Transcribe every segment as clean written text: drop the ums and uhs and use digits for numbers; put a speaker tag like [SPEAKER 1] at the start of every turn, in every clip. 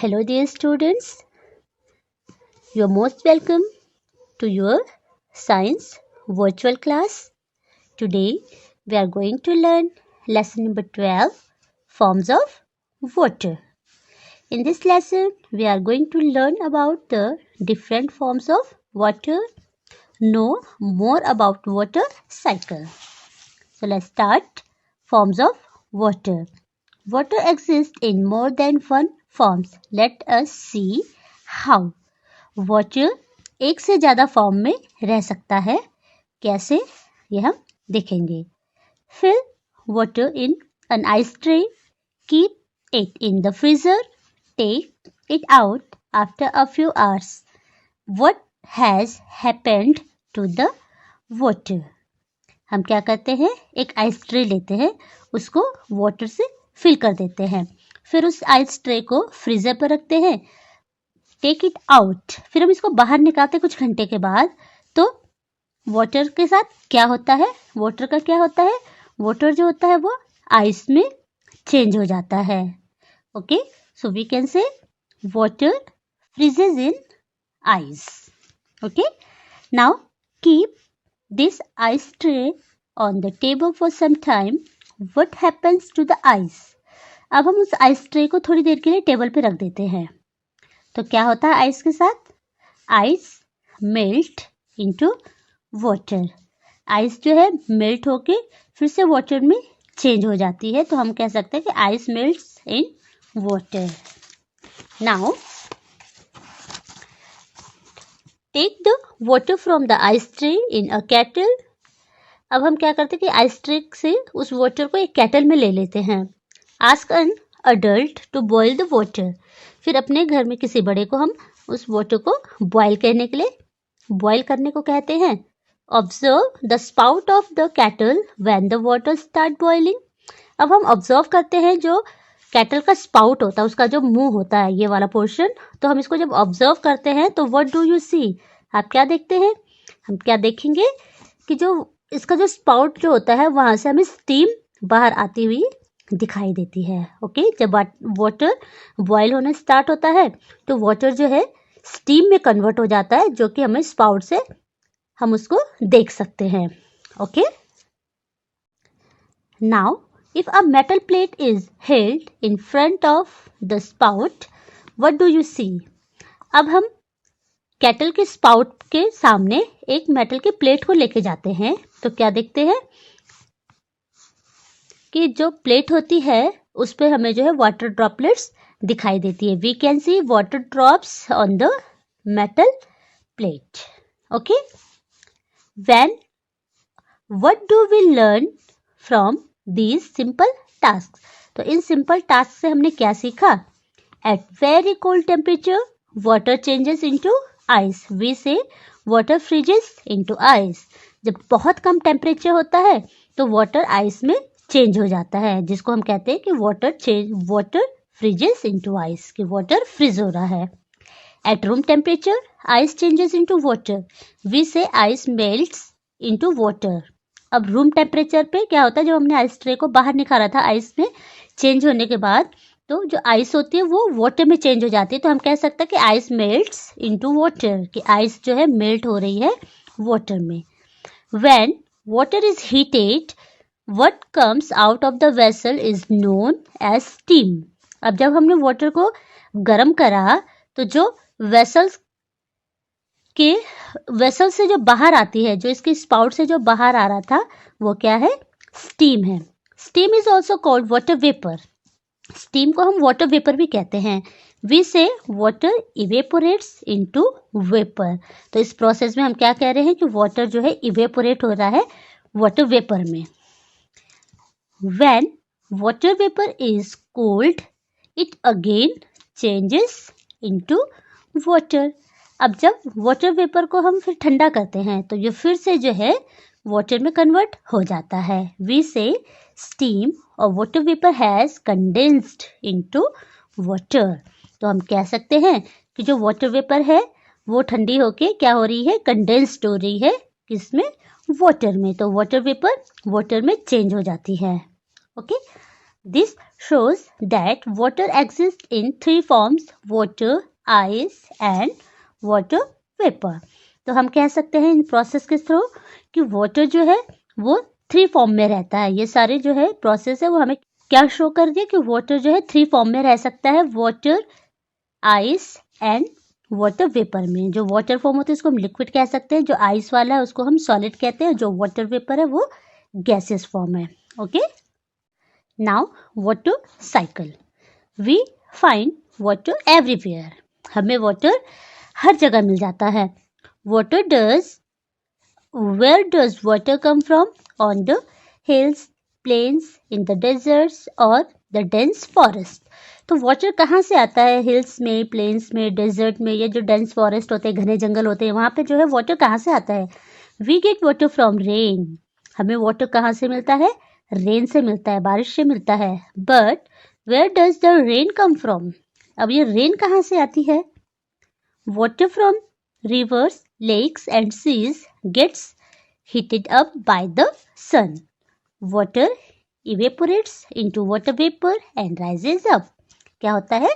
[SPEAKER 1] Hello dear students, you are most welcome to your science virtual class. Today we are going to learn lesson number 12, forms of water. In this lesson we are going to learn about the different forms of water, know more about water cycle. So let's start. Forms of water. Water exists in more than one forms. Let us see how. Water एक से ज़्यादा form में रह सकता है, कैसे ये हम देखेंगे. Fill water in an ice tray, keep it in the freezer, take it out after a few hours. What has happened to the water. हम क्या करते हैं, एक आइस ट्रे लेते हैं, उसको वाटर से फिल कर देते हैं, फिर उस आइस ट्रे को फ्रीजर पर रखते हैं, टेक इट आउट, फिर हम इसको बाहर निकालते कुछ घंटे के बाद. तो वाटर के साथ क्या होता है, वाटर का क्या होता है, वाटर जो होता है वो आइस में चेंज हो जाता है. Okay, so we can say water freezes in ice. Okay, now keep this ice tray on the table for some time. What happens to the ice. अब हम उस आइस ट्रे को थोड़ी देर के लिए टेबल पे रख देते हैं, तो क्या होता है आइस के साथ, ice melt into water. Ice जो है मेल्ट होके फिर से वाटर में चेंज हो जाती है, तो हम कह सकते हैं कि ice melts in water. Now take the water from the ice tray in a kettle. अब हम क्या करते हैं कि आइस ट्रे से उस वाटर को एक केटल में ले लेते हैं. Ask an adult to boil the water. फिर अपने घर में किसी बड़े को हम उस वाटर को बॉयल करने के लिए, बॉयल करने को कहते हैं. Observe the spout of the kettle when the water start boiling. अब हम ऑब्जर्व करते हैं जो केटल का स्पाउट होता है, उसका जो मुंह होता है, ये वाला पोर्शन, तो हम इसको जब ऑब्जर्व करते हैं तो व्हाट डू यू सी. आप क्या देखते हैं, हम क्या देखेंगे कि जो इसका जो स्पाउट जो होता है वहां से हमें स्टीम बाहर आती हुई दिखाई देती है. ओके, जब वाटर बॉयल होना स्टार्ट होता है तो वाटर जो है स्टीम में कन्वर्ट हो जाता है, जो कि हमें स्पाउट से हम उसको देख सकते हैं. Okay, now if a metal plate is held in front of the spout, what do you see. अब हम केटल के स्पाउट के सामने एक मेटल के प्लेट को लेके जाते हैं, तो क्या देखते हैं कि जो प्लेट होती है उस पर हमें जो है वाटर ड्रॉपलेट्स दिखाई देती है. We can see water drops on the metal plate. Okay, when what do we learn from these simple task. तो इन सिंपल टास्क से हमने क्या सीखा. At very cold temperature water changes into ice. We say water freezes into ice. जब बहुत कम temperature होता है तो वाटर आइस में चेंज हो जाता है, जिसको हम कहते हैं कि वाटर फ्रीजेस इनटू आइस, कि वाटर फ्रीज हो रहा है. At room temperature ice changes into water. We say ice melts into water. अब रूम टेम्परेचर पे क्या होता है, जब हमने आइस ट्रे को बाहर निकाला था आइस में चेंज होने के बाद, तो जो आइस होती है वो वाटर में चेंज हो जाती है, तो हम कह सकते हैं कि आइस मेल्ट्स इनटू वाटर, कि आइस जो है मेल्ट हो रही है वाटर में. When water is heated, what comes out of the vessel is known as steam. अब जब हमने वाटर को गर्म करा तो जो वेसल से जो बाहर आती है, जो इसके स्पाउट से जो बाहर आ रहा था वो क्या है, स्टीम है. Steam is also called water vapour. Steam को हम वाटर वेपर भी कहते हैं. We say water evaporates into vapour. तो इस प्रोसेस में हम क्या कह रहे हैं कि वाटर जो है इवेपोरेट हो रहा है वाटर वेपर में. When water vapor is cooled, it again changes into water. अब जब वाटर वेपर को हम फिर ठंडा करते हैं तो ये फिर से जो है वाटर में कन्वर्ट हो जाता है. We say steam or water vapor has condensed into water. तो हम कह सकते हैं कि जो वाटर वेपर है वो ठंडी होके क्या हो रही है, कंडेंस्ड हो रही है, किसमें, वाटर में. तो वाटर वेपर वाटर में चेंज हो जाती है. Okay, This shows that water exists in three forms: water, ice and water vapor. तो हम कह सकते हैं इन प्रोसेस के थ्रू कि वाटर जो है वो थ्री फॉर्म में रहता है। ये सारे जो है प्रोसेस है वो हमें क्या शो कर दिया कि वाटर जो है थ्री फॉर्म में रह सकता है: water, ice and water vapour में। जो वाटर फॉर्म होता है उसको हम लिक्विड कह सकते हैं, जो आइस वाला है उसको हम सॉलिड कहते हैं, जो वाटर वेपर है वो गैसेस फॉर्म है। Okay, now water cycle. We find water everywhere. हमें वाटर हर जगह मिल जाता है। Water does Where does water come from? On the hills, plains, in the deserts or the dense forest. तो वाटर कहाँ से आता है? हिल्स में, प्लेन्स में, डेजर्ट में, या जो डेंस फॉरेस्ट होते हैं, घने जंगल होते हैं, वहाँ पे जो है वाटर कहाँ से आता है? We get water from rain. हमें वाटर कहाँ से मिलता है? रेन से मिलता है, बारिश से मिलता है। But where does the rain come from? अब ये रेन कहाँ से आती है? Water from rivers, lakes and seas gets heated up by the sun. Water evaporates into water vapor and rises up. क्या होता है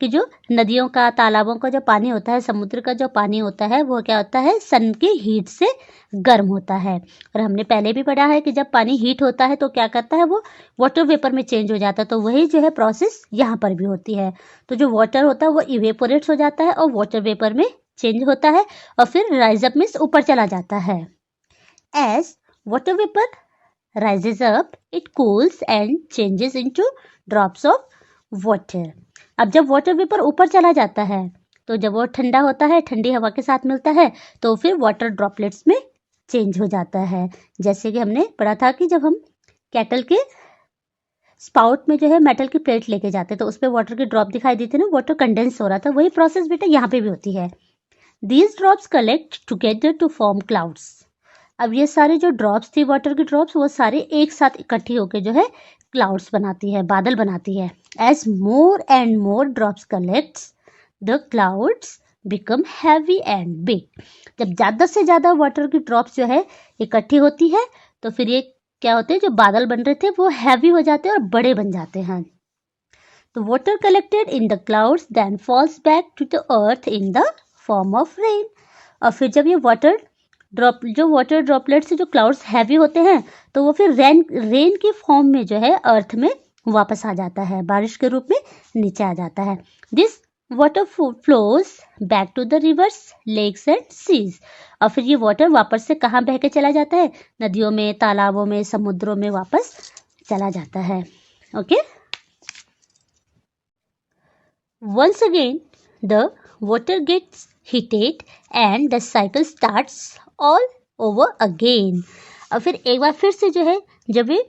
[SPEAKER 1] कि जो नदियों का, तालाबों का जो पानी होता है, समुद्र का जो पानी होता है, वो क्या होता है? सन के हीट से गर्म होता है। और हमने पहले भी पढ़ा है कि जब पानी हीट होता है तो क्या करता है? वो वाटर वेपर में चेंज हो जाता है। तो वही जो है प्रोसेस यहाँ पर भी होती है। तो जो वाटर होता है वो इवेपोरेट्स हो जाता है और वाटर वेपर में चेंज होता है और फिर राइज अप मीन्स ऊपर चला जाता है। As water vapour rises up, it cools and changes into drops of water. अब जब वाटर वेपर ऊपर चला जाता है तो जब वो ठंडा होता है, ठंडी हवा के साथ मिलता है, तो फिर वाटर ड्रॉपलेट्स में चेंज हो जाता है। जैसे कि हमने पढ़ा था कि जब हम कैटल के स्पाउट में जो है मेटल की प्लेट लेके जाते तो उस पर वाटर की ड्रॉप दिखाई दी थी ना, वाटर कंडेंस हो रहा था। वही प्रोसेस बेटा यहाँ पे भी होती है। These drops collect together to form clouds. अब ये सारे जो ड्रॉप्स थी, वाटर की ड्रॉप्स, वो सारे एक साथ इकट्ठी होकर जो है क्लाउड्स बनाती है, बादल बनाती है। As more and more drops collects the clouds become heavy and big. जब ज़्यादा से ज़्यादा वाटर की ड्रॉप्स जो है इकट्ठी होती है तो फिर ये क्या होते हैं, जो बादल बन रहे थे वो हैवी हो जाते हैं और बड़े बन जाते हैं। तो water collected in the clouds then falls back to the earth in the form of rain. और फिर जब ये वाटर ड्रॉपलेट से जो क्लाउड्स हैवी होते हैं तो वो फिर रेन की फॉर्म में जो है अर्थ में वापस आ जाता है, बारिश के रूप में नीचे आ जाता है। This water flows back to the rivers, lakes and seas. और फिर ये वाटर वापस से कहाँ बह के चला जाता है? नदियों में, तालाबों में, समुद्रों में वापस चला जाता है। Okay, once again the water gets heated and the cycle starts all over again. और फिर एक बार फिर से जो है जब ये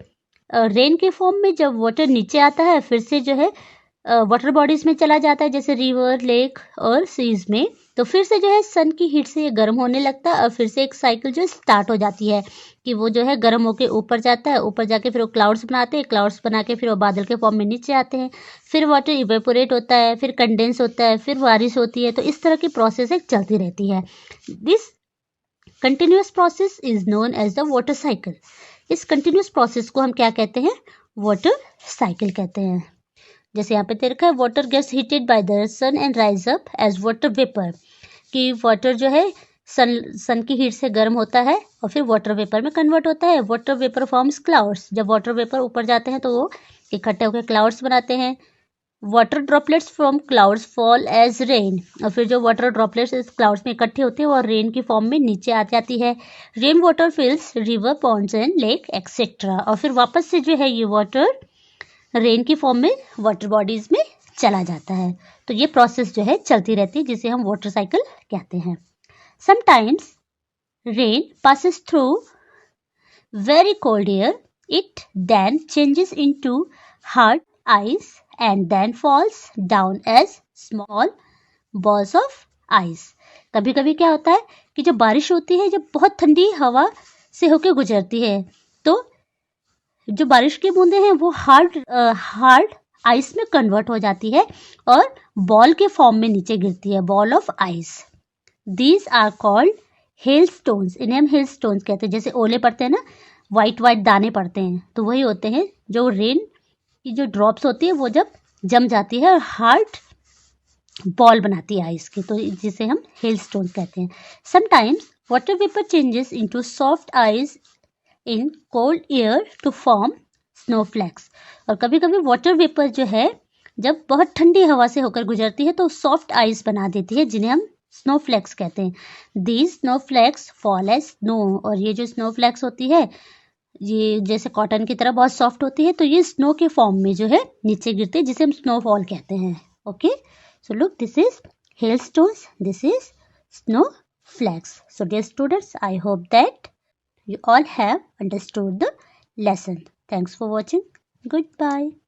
[SPEAKER 1] रेन के फॉर्म में जब वाटर नीचे आता है, फिर से जो है वाटर बॉडीज में चला जाता है, जैसे रिवर, लेक और सीज में, तो फिर से जो है सन की हीट से ये गर्म होने लगता है और फिर से एक साइकिल जो स्टार्ट हो जाती है कि वो जो है गर्म होके ऊपर जाता है, ऊपर जाके फिर वो क्लाउड्स बनाते हैं, क्लाउड्स बना के फिर वो बादल के फॉर्म में नीचे आते हैं, फिर वाटर इवेपोरेट होता है, फिर कंडेंस होता है, फिर बारिश होती है। तो इस तरह की प्रोसेस एक चलती रहती है। This continuous process is known as the water cycle. इस कंटिन्यूस प्रोसेस को हम क्या कहते हैं? वाटर साइकिल कहते हैं। जैसे यहाँ पे दे रखा है, water gets heated by the sun and rise up as water vapour, कि वाटर जो है सन की हीट से गर्म होता है और फिर वाटर वेपर में कन्वर्ट होता है। Water vapour forms clouds. जब वाटर वेपर ऊपर जाते हैं तो वो इकट्ठे होकर क्लाउड्स बनाते हैं। Water droplets from clouds fall as rain. और फिर जो वाटर ड्रॉपलेट्स इस क्लाउड्स में इकट्ठे होते हैं वो रेन की फॉर्म में नीचे आ जाती है। Rain water fills river, ponds and lake etcetera. और फिर वापस से जो है ये वाटर रेन की फॉर्म में वाटर बॉडीज में चला जाता है। तो ये प्रोसेस जो है चलती रहती है, जिसे हम वाटर साइकिल कहते हैं। Sometimes rain passes through very cold air. It then changes into hard ice and then falls down as small balls of ice. कभी कभी क्या होता है कि जब बारिश होती है, जब बहुत ठंडी हवा से होकर गुजरती है, तो जो बारिश की बूंदें हैं वो हार्ड आइस में कन्वर्ट हो जाती है और बॉल के फॉर्म में नीचे गिरती है, ball of ice. These are called hail stones. इन्हें हम हेल स्टोन्स कहते हैं। जैसे ओले पड़ते हैं ना, वाइट वाइट दाने पड़ते हैं, तो वही होते हैं जो रेन की जो ड्रॉप्स होती है वो जब जम जाती है और हार्ड बॉल बनाती है आइस की, तो जिसे हम हेलस्टोन कहते हैं। Sometimes water vapour changes into soft ice in cold air to form snowflakes. और कभी कभी वाटर वेपर जो है जब बहुत ठंडी हवा से होकर गुजरती है तो सॉफ्ट आइस बना देती है, जिन्हें हम स्नोफ्लैक्स कहते हैं। These snowflakes fall as snow. और ये जो स्नोफ्लैक्स होती है ये जैसे कॉटन की तरह बहुत सॉफ्ट होती है, तो ये स्नो के फॉर्म में जो है नीचे गिरते हैं, जिसे हम स्नोफॉल कहते हैं। Okay, so look, this is hailstones, this is snowflakes. So dear students, I hope that you all have understood the lesson. Thanks for watching. Goodbye.